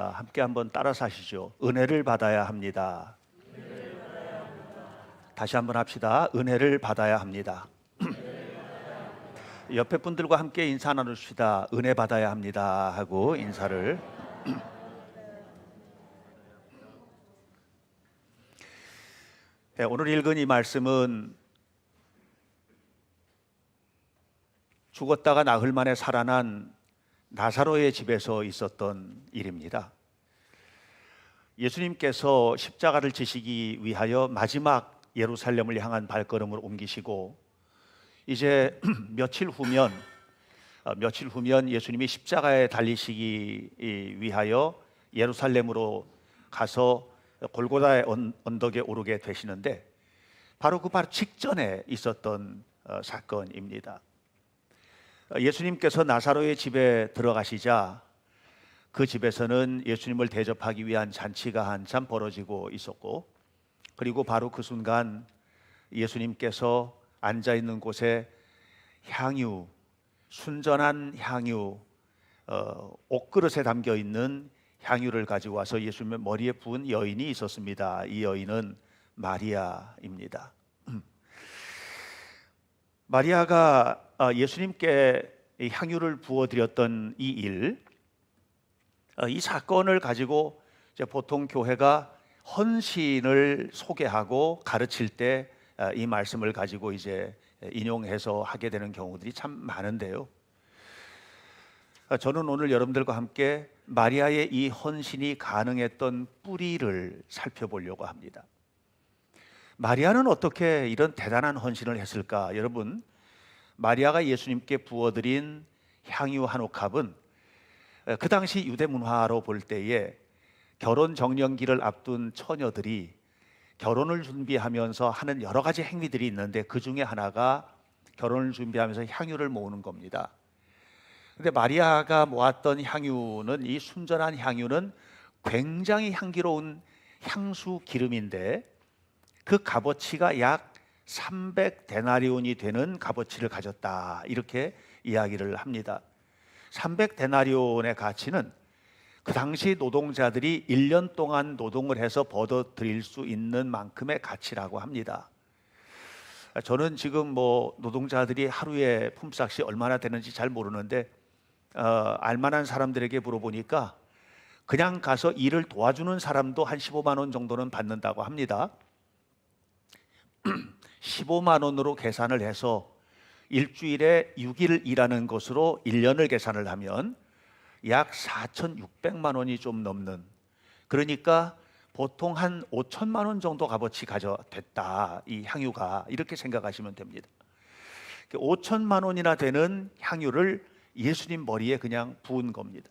함께 한번 따라서 하시죠. 은혜를 받아야 합니다. 다시 한번 합시다. 은혜를 받아야 합니다. 옆에 분들과 함께 인사 나누십시다. 은혜 받아야 합니다 하고 인사를. 네, 오늘 읽은 이 말씀은 죽었다가 나흘 만에 살아난 나사로의 집에서 있었던 일입니다. 예수님께서 십자가를 지시기 위하여 마지막 예루살렘을 향한 발걸음을 옮기시고 이제 며칠 후면 예수님이 십자가에 달리시기 위하여 예루살렘으로 가서 골고다의 언덕에 오르게 되시는데 바로 직전에 있었던 사건입니다. 예수님께서 나사로의 집에 들어가시자 그 집에서는 예수님을 대접하기 위한 잔치가 한참 벌어지고 있었고, 그리고 바로 그 순간 예수님께서 앉아 있는 곳에 향유, 순전한 향유, 옷그릇에 담겨 있는 향유를 가지고 와서 예수님의 머리에 부은 여인이 있었습니다. 이 여인은 마리아입니다. 마리아가 예수님께 향유를 부어드렸던 이 사건을 가지고 이제 보통 교회가 헌신을 소개하고 가르칠 때 이 말씀을 가지고 이제 인용해서 하게 되는 경우들이 참 많은데요. 저는 오늘 여러분들과 함께 마리아의 이 헌신이 가능했던 뿌리를 살펴보려고 합니다. 마리아는 어떻게 이런 대단한 헌신을 했을까? 여러분, 마리아가 예수님께 부어드린 향유 한 옥합은 그 당시 유대 문화로 볼 때에 결혼 정년기를 앞둔 처녀들이 결혼을 준비하면서 하는 여러 가지 행위들이 있는데 그 중에 하나가 결혼을 준비하면서 향유를 모으는 겁니다. 근데 마리아가 모았던 향유는, 이 순전한 향유는 굉장히 향기로운 향수 기름인데 그 값어치가 약 300데나리온이 되는 값어치를 가졌다, 이렇게 이야기를 합니다. 300데나리온의 가치는 그 당시 노동자들이 1년 동안 노동을 해서 벌어들일 수 있는 만큼의 가치라고 합니다. 저는 지금 노동자들이 하루에 품삯이 얼마나 되는지 잘 모르는데 알만한 사람들에게 물어보니까 그냥 가서 일을 도와주는 사람도 한 15만 원 정도는 받는다고 합니다. 15만 원으로 계산을 해서 일주일에 6일 일하는 것으로 1년을 계산을 하면 약 4,600만 원이 좀 넘는, 그러니까 보통 한 5천만 원 정도 값어치가 됐다, 이 향유가, 이렇게 생각하시면 됩니다. 5천만 원이나 되는 향유를 예수님 머리에 그냥 부은 겁니다.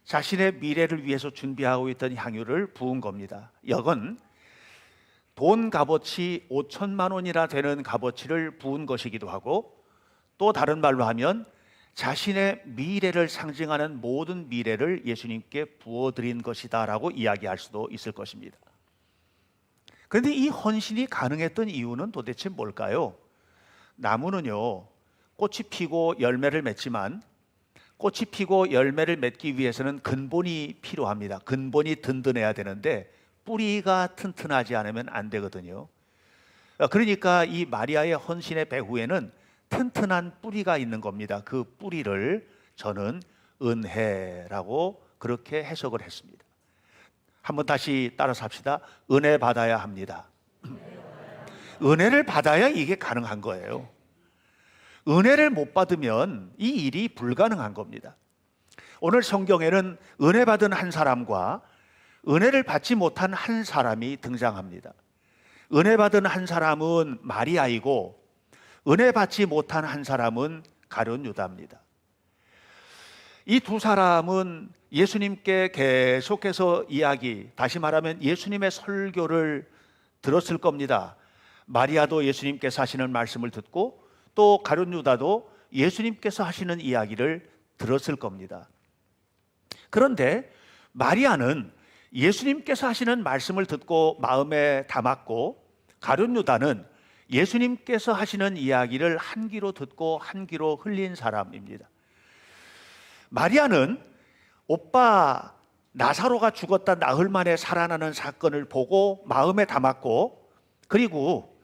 자신의 미래를 위해서 준비하고 있던 향유를 부은 겁니다. 이건 돈 값어치 5천만 원이나 되는 값어치를 부은 것이기도 하고, 또 다른 말로 하면 자신의 미래를 상징하는 모든 미래를 예수님께 부어드린 것이다 라고 이야기할 수도 있을 것입니다. 그런데 이 헌신이 가능했던 이유는 도대체 뭘까요? 나무는요, 꽃이 피고 열매를 맺지만 꽃이 피고 열매를 맺기 위해서는 근본이 필요합니다. 근본이 든든해야 되는데 뿌리가 튼튼하지 않으면 안 되거든요. 그러니까 이 마리아의 헌신의 배후에는 튼튼한 뿌리가 있는 겁니다. 그 뿌리를 저는 은혜라고 그렇게 해석을 했습니다. 한번 다시 따라서 합시다. 은혜 받아야 합니다. 은혜를 받아야 이게 가능한 거예요. 은혜를 못 받으면 이 일이 불가능한 겁니다. 오늘 성경에는 은혜 받은 한 사람과 은혜를 받지 못한 한 사람이 등장합니다. 은혜 받은 한 사람은 마리아이고 은혜 받지 못한 한 사람은 가룟 유다입니다. 이 두 사람은 예수님께 계속해서 다시 말하면 예수님의 설교를 들었을 겁니다. 마리아도 예수님께서 하시는 말씀을 듣고 또 가룟 유다도 예수님께서 하시는 이야기를 들었을 겁니다. 그런데 마리아는 예수님께서 하시는 말씀을 듣고 마음에 담았고, 가룟 유다는 예수님께서 하시는 이야기를 한 귀로 듣고 한 귀로 흘린 사람입니다. 마리아는 오빠 나사로가 죽었다 나흘 만에 살아나는 사건을 보고 마음에 담았고, 그리고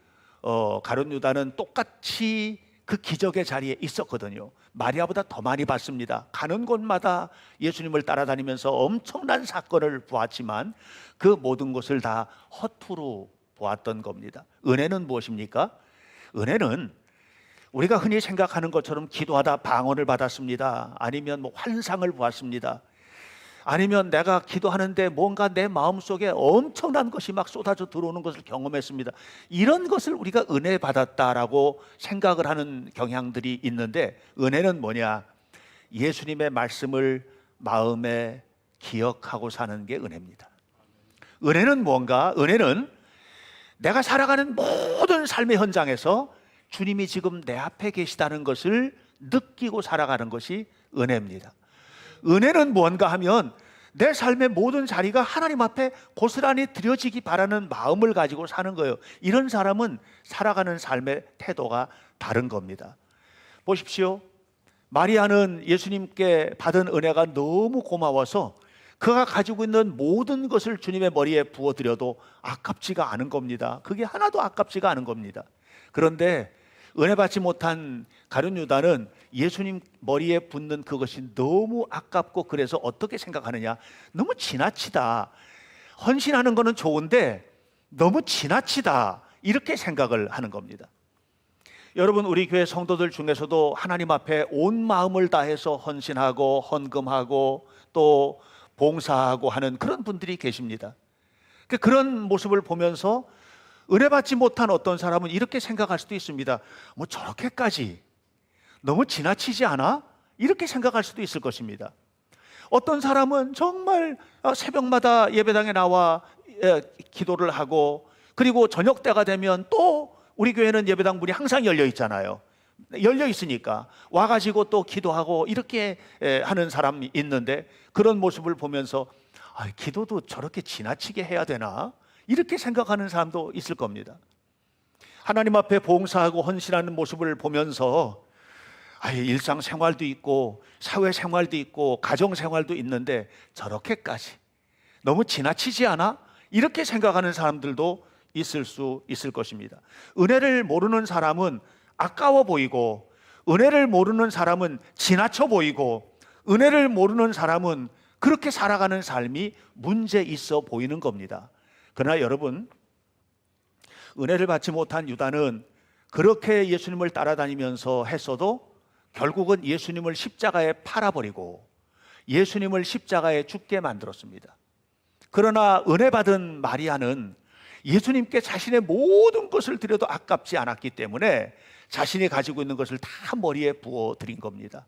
가룟 유다는 똑같이 그 기적의 자리에 있었거든요. 마리아보다 더 많이 봤습니다. 가는 곳마다 예수님을 따라다니면서 엄청난 사건을 보았지만 그 모든 것을 다 허투루 보았던 겁니다. 은혜는 무엇입니까? 은혜는 우리가 흔히 생각하는 것처럼 기도하다 방언을 받았습니다. 아니면 뭐 환상을 보았습니다. 아니면 내가 기도하는데 뭔가 내 마음속에 엄청난 것이 막 쏟아져 들어오는 것을 경험했습니다. 이런 것을 우리가 은혜 받았다라고 생각을 하는 경향들이 있는데, 은혜는 뭐냐? 예수님의 말씀을 마음에 기억하고 사는 게 은혜입니다. 은혜는 뭔가? 은혜는 내가 살아가는 모든 삶의 현장에서 주님이 지금 내 앞에 계시다는 것을 느끼고 살아가는 것이 은혜입니다. 은혜는 뭔가 하면 내 삶의 모든 자리가 하나님 앞에 고스란히 드려지기 바라는 마음을 가지고 사는 거예요. 이런 사람은 살아가는 삶의 태도가 다른 겁니다. 보십시오. 마리아는 예수님께 받은 은혜가 너무 고마워서 그가 가지고 있는 모든 것을 주님의 머리에 부어드려도 아깝지가 않은 겁니다. 그게 하나도 아깝지가 않은 겁니다. 그런데 은혜 받지 못한 가룟 유다는 예수님 머리에 붓는 그것이 너무 아깝고, 그래서 어떻게 생각하느냐? 너무 지나치다. 헌신하는 거는 좋은데 너무 지나치다. 이렇게 생각을 하는 겁니다. 여러분, 우리 교회 성도들 중에서도 하나님 앞에 온 마음을 다해서 헌신하고 헌금하고 또 봉사하고 하는 그런 분들이 계십니다. 그런 모습을 보면서 은혜 받지 못한 어떤 사람은 이렇게 생각할 수도 있습니다. 뭐 저렇게까지 너무 지나치지 않아? 이렇게 생각할 수도 있을 것입니다. 어떤 사람은 정말 새벽마다 예배당에 나와 기도를 하고, 그리고 저녁 때가 되면 또 우리 교회는 예배당 문이 항상 열려 있잖아요. 열려 있으니까 와가지고 또 기도하고 이렇게 하는 사람이 있는데, 그런 모습을 보면서 기도도 저렇게 지나치게 해야 되나? 이렇게 생각하는 사람도 있을 겁니다. 하나님 앞에 봉사하고 헌신하는 모습을 보면서 일상생활도 있고 사회생활도 있고 가정생활도 있는데 저렇게까지 너무 지나치지 않아? 이렇게 생각하는 사람들도 있을 수 있을 것입니다. 은혜를 모르는 사람은 아까워 보이고, 은혜를 모르는 사람은 지나쳐 보이고, 은혜를 모르는 사람은 그렇게 살아가는 삶이 문제 있어 보이는 겁니다. 그러나 여러분, 은혜를 받지 못한 유다는 그렇게 예수님을 따라다니면서 했어도 결국은 예수님을 십자가에 팔아버리고 예수님을 십자가에 죽게 만들었습니다. 그러나 은혜 받은 마리아는 예수님께 자신의 모든 것을 드려도 아깝지 않았기 때문에 자신이 가지고 있는 것을 다 머리에 부어 드린 겁니다.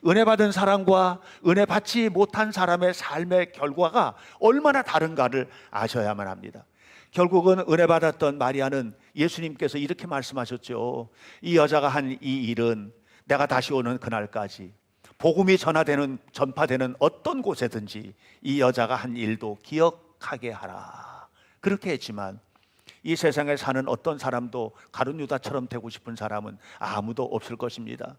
은혜 받은 사람과 은혜 받지 못한 사람의 삶의 결과가 얼마나 다른가를 아셔야만 합니다. 결국은 은혜 받았던 마리아는 예수님께서 이렇게 말씀하셨죠. 이 여자가 한 이 일은 내가 다시 오는 그날까지 복음이 전파되는 어떤 곳에든지 이 여자가 한 일도 기억하게 하라. 그렇게 했지만 이 세상에 사는 어떤 사람도 가룟 유다처럼 되고 싶은 사람은 아무도 없을 것입니다.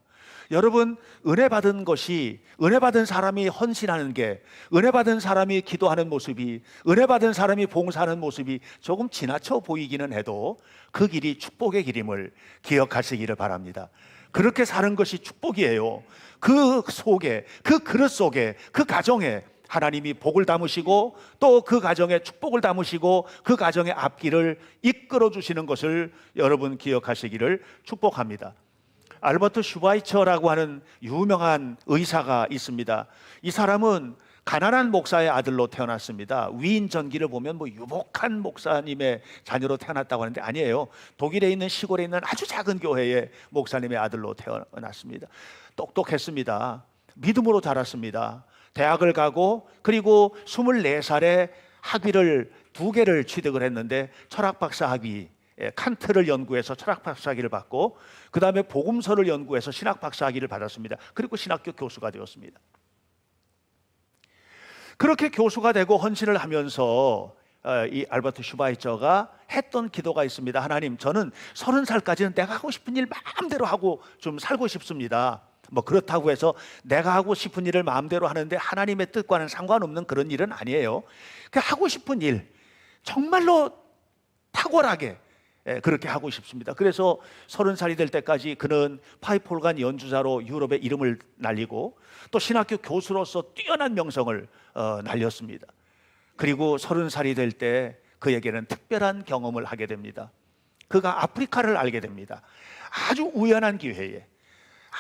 여러분, 은혜 받은 것이, 은혜 받은 사람이 헌신하는 게, 은혜 받은 사람이 기도하는 모습이, 은혜 받은 사람이 봉사하는 모습이 조금 지나쳐 보이기는 해도 그 길이 축복의 길임을 기억하시기를 바랍니다. 그렇게 사는 것이 축복이에요. 그 속에, 그 그릇 속에, 그 가정에 하나님이 복을 담으시고 또 그 가정에 축복을 담으시고 그 가정의 앞길을 이끌어 주시는 것을 여러분 기억하시기를 축복합니다. 알버트 슈바이처라고 하는 유명한 의사가 있습니다. 이 사람은 가난한 목사의 아들로 태어났습니다. 위인 전기를 보면 뭐 유복한 목사님의 자녀로 태어났다고 하는데 아니에요. 독일에 있는 시골에 있는 아주 작은 교회의 목사님의 아들로 태어났습니다. 똑똑했습니다. 믿음으로 자랐습니다. 대학을 가고 그리고 24살에 학위를 2개를 취득을 했는데 철학박사 학위, 칸트를 연구해서 철학박사 학위를 받고 그 다음에 복음서를 연구해서 신학박사 학위를 받았습니다. 그리고 신학교 교수가 되었습니다. 그렇게 교수가 되고 헌신을 하면서 이 알버트 슈바이처가 했던 기도가 있습니다. 하나님, 저는 30살까지는 내가 하고 싶은 일 마음대로 하고 좀 살고 싶습니다. 뭐 그렇다고 해서 내가 하고 싶은 일을 마음대로 하는데 하나님의 뜻과는 상관없는 그런 일은 아니에요. 그 하고 싶은 일 정말로 탁월하게 그렇게 하고 싶습니다. 그래서 30살이 될 때까지 그는 파이프 오르간 연주자로 유럽의 이름을 날리고 또 신학교 교수로서 뛰어난 명성을 날렸습니다. 그리고 30살이 될 때 그에게는 특별한 경험을 하게 됩니다. 그가 아프리카를 알게 됩니다. 아주 우연한 기회에,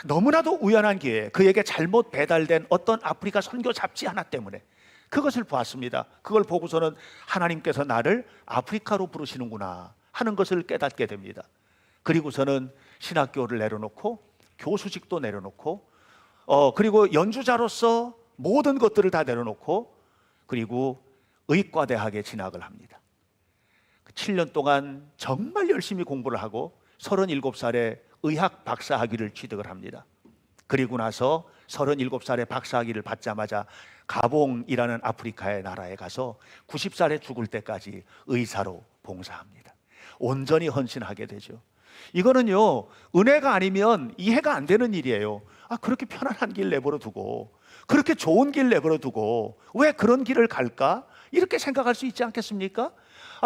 너무나도 우연한 기회에 그에게 잘못 배달된 어떤 아프리카 선교 잡지 하나 때문에 그것을 보았습니다. 그걸 보고서는 하나님께서 나를 아프리카로 부르시는구나 하는 것을 깨닫게 됩니다. 그리고서는 신학교를 내려놓고 교수직도 내려놓고 그리고 연주자로서 모든 것들을 다 내려놓고 그리고 의과대학에 진학을 합니다. 7년 동안 정말 열심히 공부를 하고 37살에 의학 박사학위를 취득을 합니다. 그리고 나서 37살에 박사학위를 받자마자 가봉이라는 아프리카의 나라에 가서 90살에 죽을 때까지 의사로 봉사합니다. 온전히 헌신하게 되죠. 이거는요, 은혜가 아니면 이해가 안 되는 일이에요. 그렇게 편안한 길 내버려 두고, 그렇게 좋은 길 내버려 두고 왜 그런 길을 갈까? 이렇게 생각할 수 있지 않겠습니까?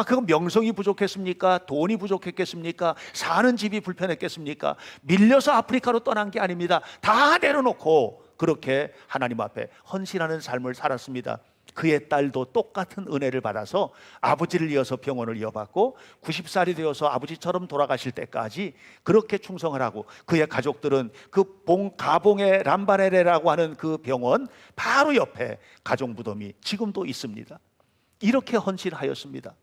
그건 명성이 부족했습니까? 돈이 부족했겠습니까? 사는 집이 불편했겠습니까? 밀려서 아프리카로 떠난 게 아닙니다. 다 내려놓고 그렇게 하나님 앞에 헌신하는 삶을 살았습니다. 그의 딸도 똑같은 은혜를 받아서 아버지를 이어서 병원을 이어받고 90살이 되어서 아버지처럼 돌아가실 때까지 그렇게 충성을 하고, 그의 가족들은 그 가봉의 람바레레라고 하는 그 병원 바로 옆에 가족무덤이 지금도 있습니다. 이렇게 헌신하였습니다.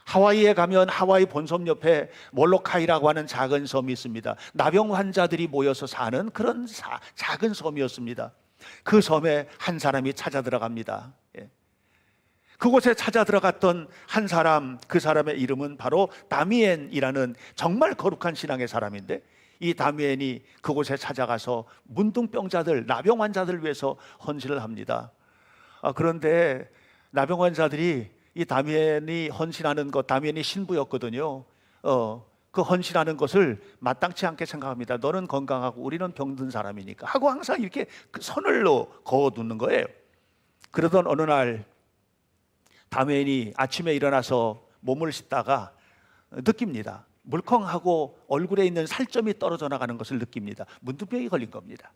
하와이에 가면 하와이 본섬 옆에 몰로카이라고 하는 작은 섬이 있습니다. 나병 환자들이 모여서 사는 그런 작은 섬이었습니다. 그 섬에 한 사람이 찾아 들어갑니다. 그곳에 찾아 들어갔던 한 사람, 그 사람의 이름은 바로 다미엔이라는 정말 거룩한 신앙의 사람인데, 이 다미엔이 그곳에 찾아가서 문둥병자들, 나병 환자들을 위해서 헌신을 합니다. 그런데 나병 환자들이 이 다미엔이 헌신하는 것, 다미엔이 신부였거든요. 그 헌신하는 것을 마땅치 않게 생각합니다. 너는 건강하고 우리는 병든 사람이니까 하고 항상 이렇게 그 선을 그어두는 거예요. 그러던 어느 날 다미엔이 아침에 일어나서 몸을 씻다가 느낍니다. 물컹하고 얼굴에 있는 살점이 떨어져 나가는 것을 느낍니다. 문둥병이 걸린 겁니다.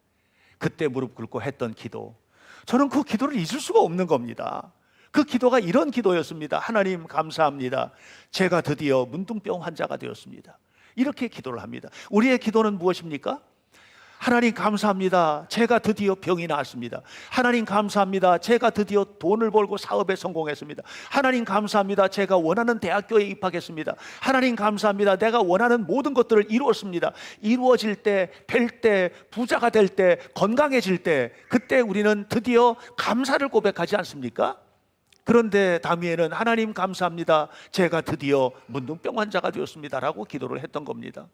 그때 무릎 꿇고 했던 기도, 저는 그 기도를 잊을 수가 없는 겁니다. 그 기도가 이런 기도였습니다. 하나님 감사합니다. 제가 드디어 문둥병 환자가 되었습니다. 이렇게 기도를 합니다. 우리의 기도는 무엇입니까? 하나님 감사합니다. 제가 드디어 병이 나았습니다. 하나님 감사합니다. 제가 드디어 돈을 벌고 사업에 성공했습니다. 하나님 감사합니다. 제가 원하는 대학교에 입학했습니다. 하나님 감사합니다. 내가 원하는 모든 것들을 이루었습니다. 이루어질 때, 될 때, 부자가 될 때, 건강해질 때, 그때 우리는 드디어 감사를 고백하지 않습니까? 그런데 다미엘은 하나님 감사합니다. 제가 드디어 문둥병 환자가 되었습니다 라고 기도를 했던 겁니다.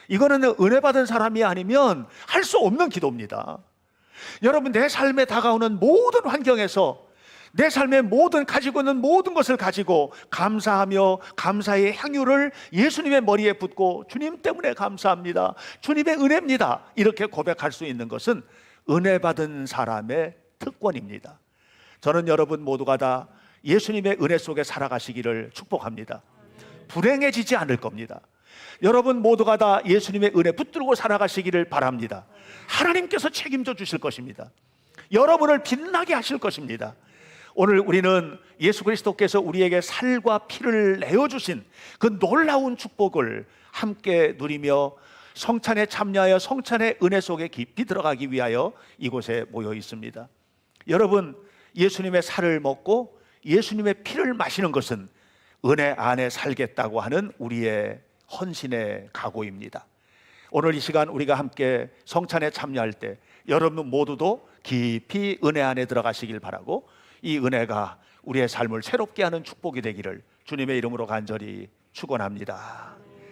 이거는 은혜 받은 사람이 아니면 할 수 없는 기도입니다. 여러분, 내 삶에 다가오는 모든 환경에서 내 삶의 가지고 있는 모든 것을 가지고 감사하며 감사의 향유를 예수님의 머리에 붓고 주님 때문에 감사합니다, 주님의 은혜입니다, 이렇게 고백할 수 있는 것은 은혜 받은 사람의 특권입니다. 저는 여러분 모두가 다 예수님의 은혜 속에 살아가시기를 축복합니다. 불행해지지 않을 겁니다. 여러분 모두가 다 예수님의 은혜 붙들고 살아가시기를 바랍니다. 하나님께서 책임져 주실 것입니다. 여러분을 빛나게 하실 것입니다. 오늘 우리는 예수 그리스도께서 우리에게 살과 피를 내어주신 그 놀라운 축복을 함께 누리며 성찬에 참여하여 성찬의 은혜 속에 깊이 들어가기 위하여 이곳에 모여 있습니다. 여러분, 예수님의 살을 먹고 예수님의 피를 마시는 것은 은혜 안에 살겠다고 하는 우리의 헌신의 각오입니다. 오늘 이 시간 우리가 함께 성찬에 참여할 때 여러분 모두도 깊이 은혜 안에 들어가시길 바라고, 이 은혜가 우리의 삶을 새롭게 하는 축복이 되기를 주님의 이름으로 간절히 축원합니다.